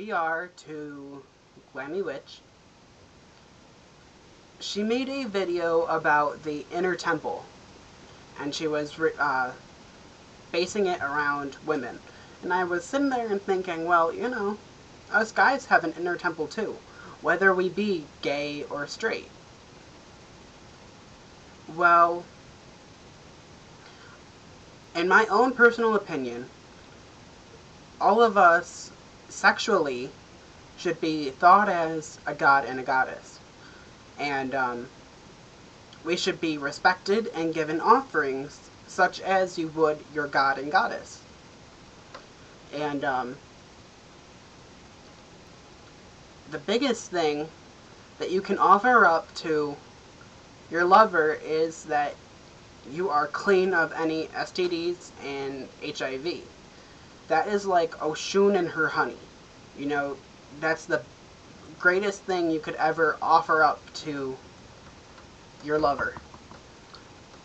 VR to Glammie Wytch. She made a video about the inner temple, and she was basing it around women. And I was sitting there and thinking, well, you know, us guys have an inner temple too, whether we be gay or straight. Well, in my own personal opinion, all of us sexually should be thought as a god and a goddess. And we should be respected and given offerings such as you would your god and goddess. And the biggest thing that you can offer up to your lover is that you are clean of any STDs and HIV. That is like Oshun and her honey. You know, that's the greatest thing you could ever offer up to your lover.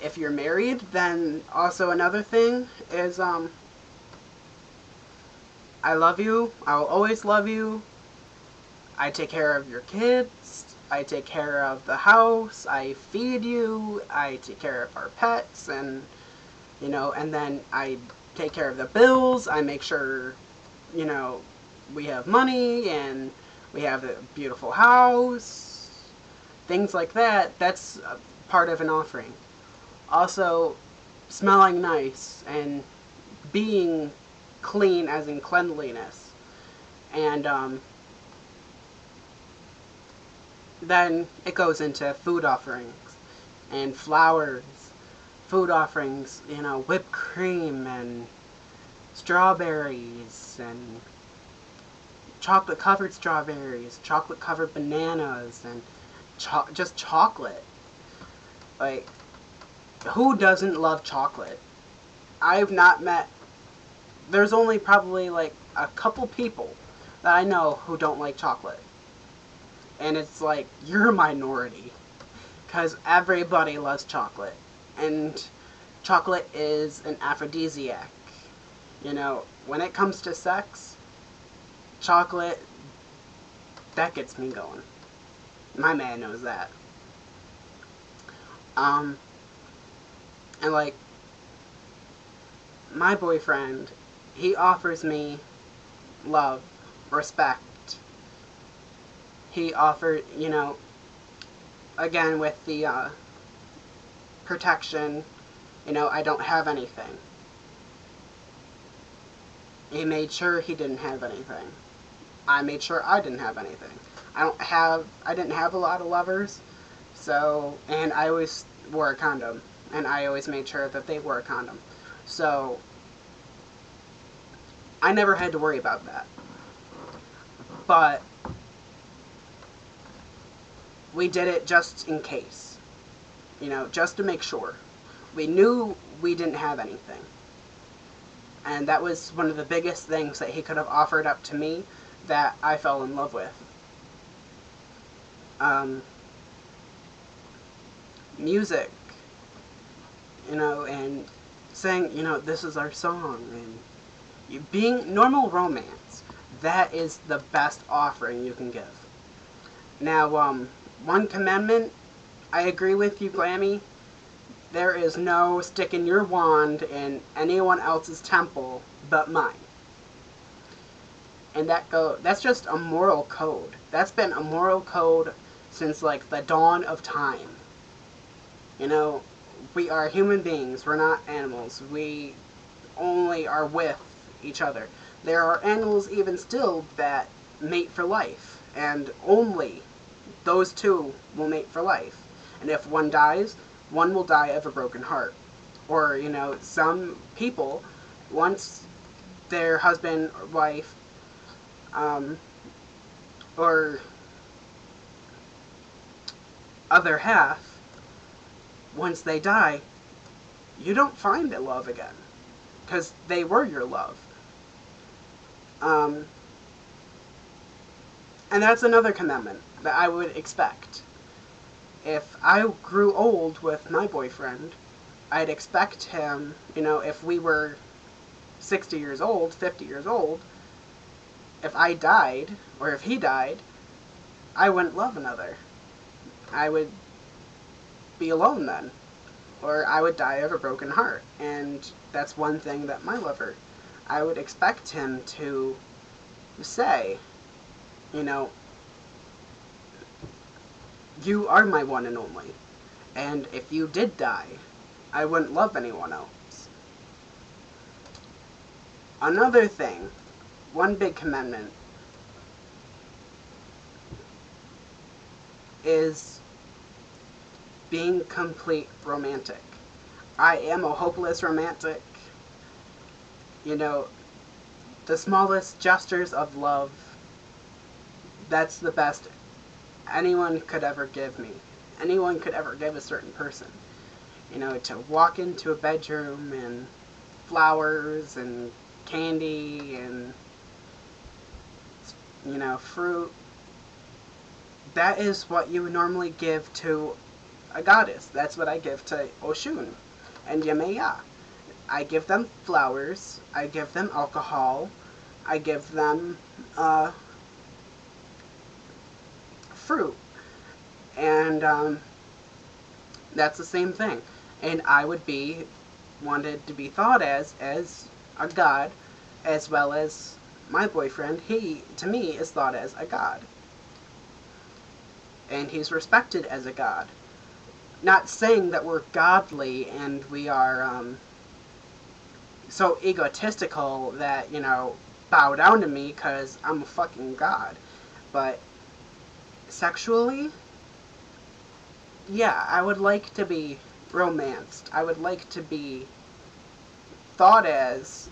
If you're married, then also another thing is, I love you, I will always love you, I take care of your kids, I take care of the house, I feed you, I take care of our pets, and, you know, and then I take care of the bills, I make sure, you know, we have money, and we have a beautiful house, things like that. That's part of an offering. Also, smelling nice and being clean, as in cleanliness. And then it goes into food offerings and flowers, food offerings, you know, whipped cream and strawberries and chocolate covered strawberries, chocolate covered bananas, and just chocolate. Like, who doesn't love chocolate? I've not met, there's only probably like a couple people that I know who don't like chocolate. And it's like, you're a minority. Because everybody loves chocolate. And chocolate is an aphrodisiac. You know, when it comes to sex, chocolate, that gets me going. My man knows that. And like, my boyfriend, he offers me love, respect. He offered, you know, again with the protection, you know, I don't have anything. He made sure he didn't have anything. I made sure I didn't have anything. I didn't have a lot of lovers, so, and I always wore a condom, and I always made sure that they wore a condom. So, I never had to worry about that. But, we did it just in case. You know, just to make sure. We knew we didn't have anything. And that was one of the biggest things that he could have offered up to me that I fell in love with. Music, you know, and saying, you know, this is our song, and being normal romance, that is the best offering you can give. Now, one commandment, I agree with you, Glammie, there is no sticking your wand in anyone else's temple but mine. And that's just a moral code. That's been a moral code since like the dawn of time. You know, we are human beings, we're not animals. We only are with each other. There are animals even still that mate for life, and only those two will mate for life. And if one dies, one will die of a broken heart. Or, you know, some people, once their husband or wife, or other half, once they die, you don't find their love again. Because they were your love. And that's another commandment that I would expect. If I grew old with my boyfriend, I'd expect him, you know, if we were 60 years old, 50 years old, if I died, or if he died, I wouldn't love another. I would be alone then. Or I would die of a broken heart. And that's one thing that my lover, I would expect him to say, you know, you are my one and only. And if you did die, I wouldn't love anyone else. Another thing, one big commandment, is being complete romantic. I am a hopeless romantic. You know, the smallest gestures of love, that's the best anyone could ever give me. Anyone could ever give a certain person. You know, to walk into a bedroom and flowers and candy and, you know, fruit. That is what you would normally give to a goddess. That's what I give to Oshun and Yemeya. I give them flowers. I give them alcohol. I give them fruit. And that's the same thing. And I would be wanted to be thought as a god, as well as my boyfriend. He, to me, is thought as a god. And he's respected as a god. Not saying that we're godly and we are so egotistical that, you know, bow down to me because I'm a fucking god. But sexually, yeah, I would like to be romanced. I would like to be thought as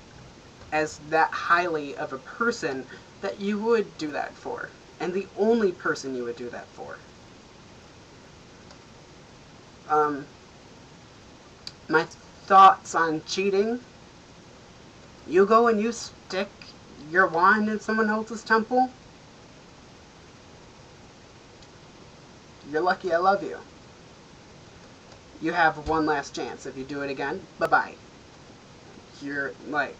that highly of a person that you would do that for. And the only person you would do that for. My thoughts on cheating. You go and you stick your wand in someone else's temple. You're lucky I love you. You have one last chance. If you do it again, bye-bye. You're like,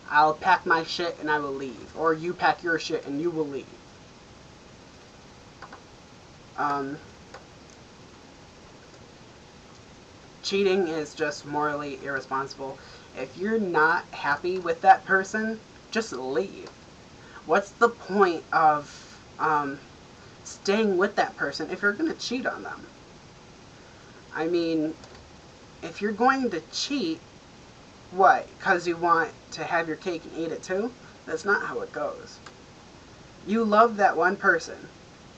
I'll pack my shit and I will leave. Or you pack your shit and you will leave. Cheating is just morally irresponsible. If you're not happy with that person, just leave. What's the point of staying with that person if you're going to cheat on them? I mean, if you're going to cheat, what? Because you want to have your cake and eat it too? That's not how it goes. You love that one person.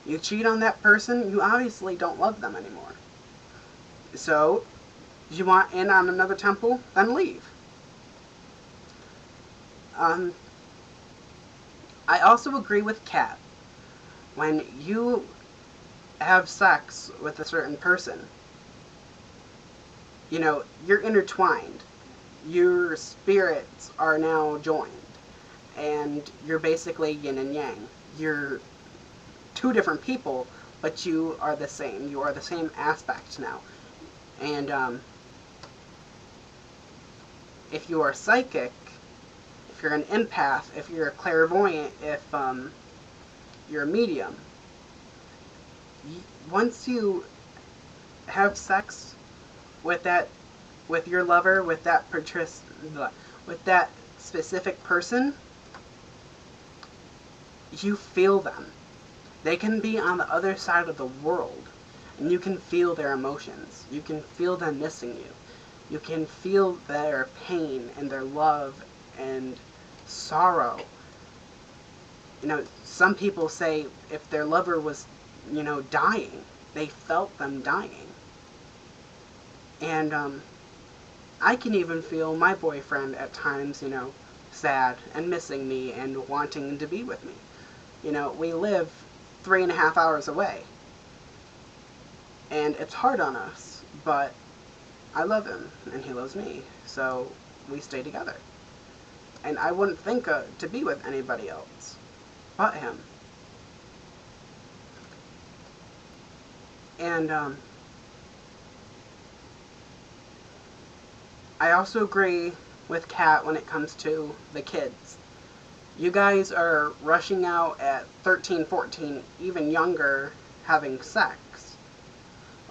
You cheat on that person, you obviously don't love them anymore. So, you want in on another temple? Then leave. I also agree with Kat. When you have sex with a certain person, you know, you're intertwined. Your spirits are now joined. And you're basically yin and yang. You're two different people, but you are the same. You are the same aspect now. And if you are psychic, if you're an empath, if you're a clairvoyant, if you're a medium, once you have sex with your lover, with that specific person, you feel them. They can be on the other side of the world, and you can feel their emotions. You can feel them missing you. You can feel their pain and their love and sorrow. You know, some people say if their lover was, you know, dying, they felt them dying. And I can even feel my boyfriend at times, you know, sad and missing me and wanting to be with me. You know, we live 3.5 hours away. And it's hard on us, but I love him, and he loves me, so we stay together. And I wouldn't think to be with anybody else but him. And I also agree with Kat when it comes to the kids. You guys are rushing out at 13, 14, even younger, having sex.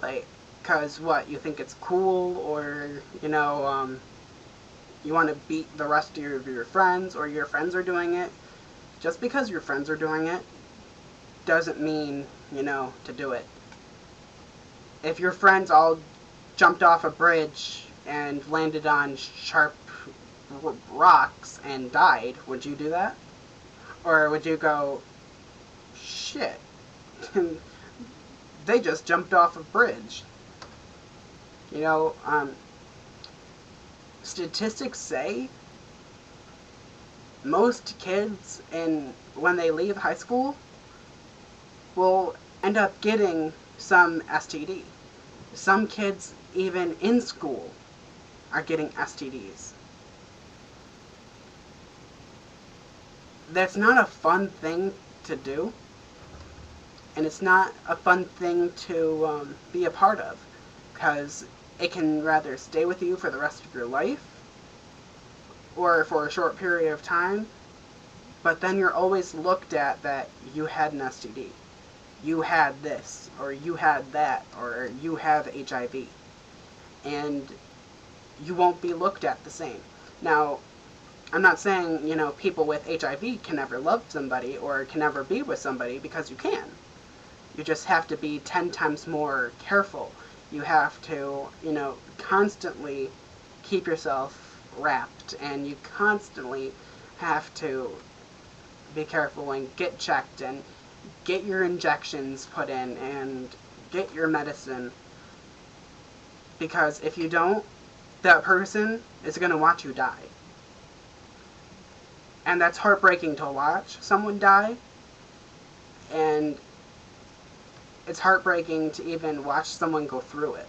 Like, because what? You think it's cool, or, you want to beat the rest of your friends, or your friends are doing it. Just because your friends are doing it doesn't mean, to do it. If your friends all jumped off a bridge and landed on sharp rocks and died, would you do that? Or would you go, shit, they just jumped off a bridge? Statistics say most kids, when they leave high school, will end up getting some STD. Some kids, even in school, are getting STDs. That's not a fun thing to do, and it's not a fun thing to be a part of, because it can rather stay with you for the rest of your life, or for a short period of time, but then you're always looked at that you had an STD. You had this, or you had that, or you have HIV. And you won't be looked at the same. Now, I'm not saying, people with HIV can never love somebody or can never be with somebody, because you can. You just have to be 10 times more careful. You have to, constantly keep yourself wrapped, and you constantly have to be careful and get checked and get your injections put in and get your medicine. Because if you don't, that person is going to watch you die. And that's heartbreaking to watch someone die. And it's heartbreaking to even watch someone go through it.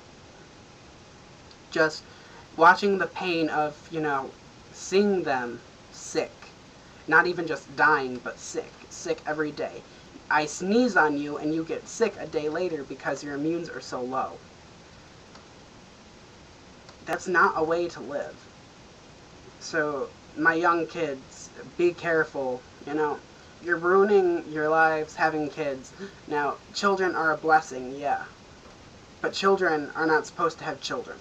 Just watching the pain of, seeing them sick. Not even just dying, but sick. Sick every day. I sneeze on you and you get sick a day later because your immunes are so low. That's not a way to live. So, my young kids, be careful, You're ruining your lives having kids. Now, children are a blessing, yeah. But children are not supposed to have children.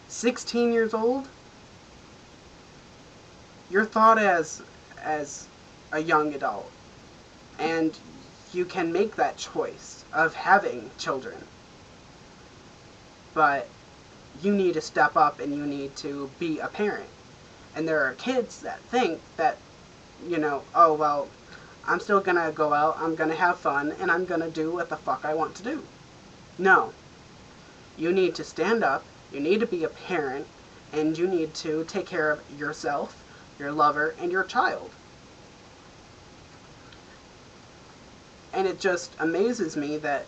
16 years old, you're thought as a young adult. And you can make that choice of having children. But you need to step up and you need to be a parent. And there are kids that think that, oh, well, I'm still going to go out, I'm going to have fun, and I'm going to do what the fuck I want to do. No. You need to stand up, you need to be a parent, and you need to take care of yourself, your lover, and your child. And it just amazes me that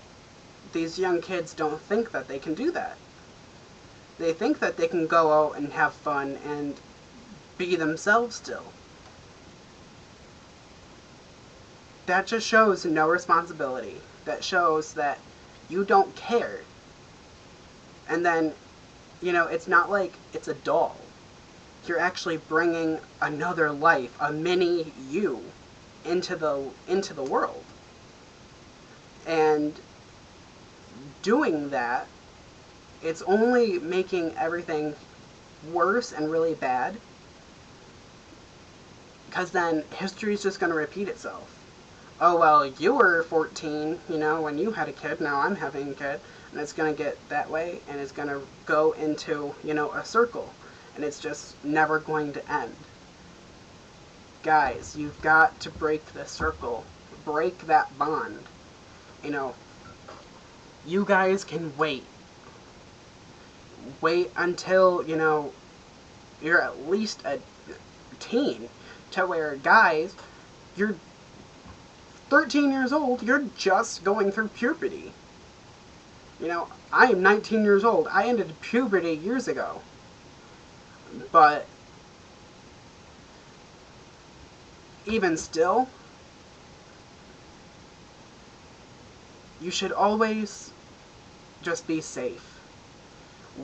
these young kids don't think that they can do that. They think that they can go out and have fun and be themselves still. That just shows no responsibility. That shows that you don't care. And then, it's not like it's a doll. You're actually bringing another life, a mini you, into the world. And doing that, it's only making everything worse and really bad. Because then history's just going to repeat itself. Oh, well, you were 14, when you had a kid, now I'm having a kid. And it's going to get that way, and it's going to go into, a circle. And it's just never going to end. Guys, you've got to break the circle. Break that bond. You guys can wait. Wait until, you're at least a teen. To where, guys, you're 13 years old, you're just going through puberty. I am 19 years old. I ended puberty years ago. But even still, you should always just be safe.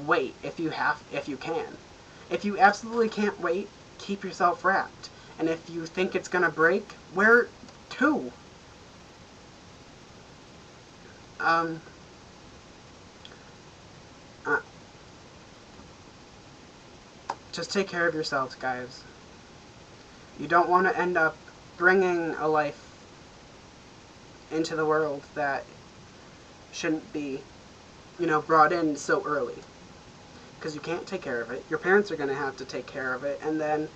Wait if you can. If you absolutely can't wait, keep yourself wrapped. And if you think it's gonna break, wear two. Just take care of yourselves, guys. You don't want to end up bringing a life into the world that shouldn't be, brought in so early. Because you can't take care of it. Your parents are going to have to take care of it. And then,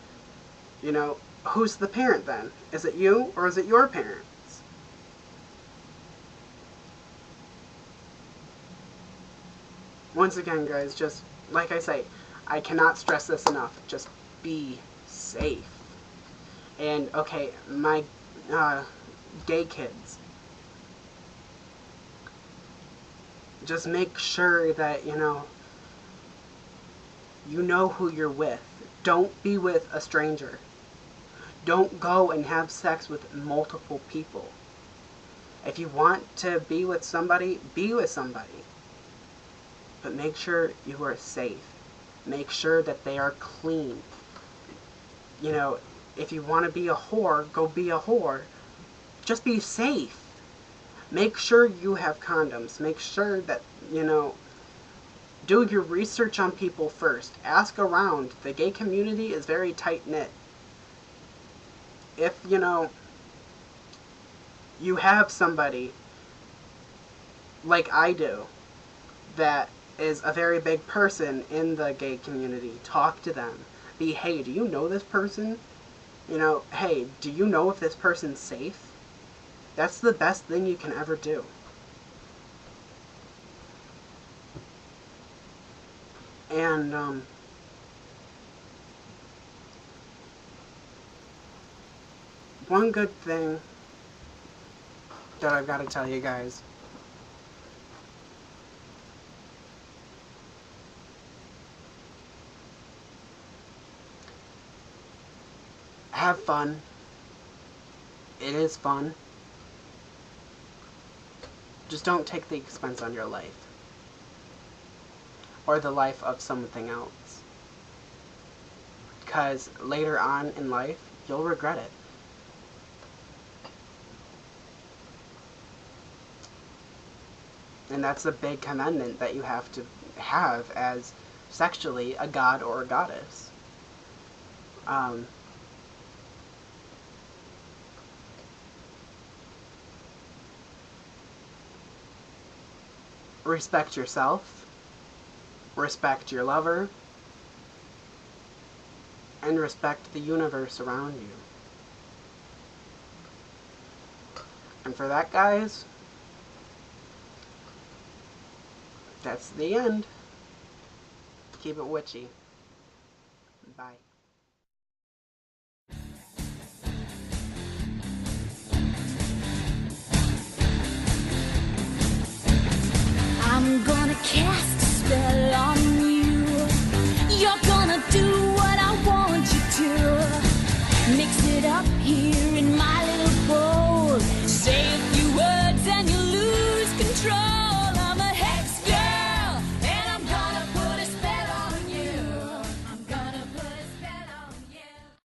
who's the parent then? Is it you or is it your parents? Once again, guys, just like I say, I cannot stress this enough. Just be safe. And, okay, my gay kids, just make sure that, you know who you're with. Don't be with a stranger. Don't go and have sex with multiple people. If you want to be with somebody, be with somebody. But make sure you are safe. Make sure that they are clean. If you want to be a whore, go be a whore. Just be safe. Make sure you have condoms. Make sure that, do your research on people first. Ask around. The gay community is very tight-knit. If, you have somebody, like I do, that is a very big person in the gay community, talk to them. Hey, do you know this person? Hey, do you know if this person's safe? That's the best thing you can ever do. And, one good thing that I've got to tell you guys. Have fun. It is fun. Just don't take the expense on your life. Or the life of something else. Because later on in life, you'll regret it. And that's a big commandment that you have to have as sexually a god or a goddess. Respect yourself, respect your lover, and respect the universe around you. And for that, guys, that's the end. Keep it witchy. Bye. I'm gonna cast a spell on you. You're gonna do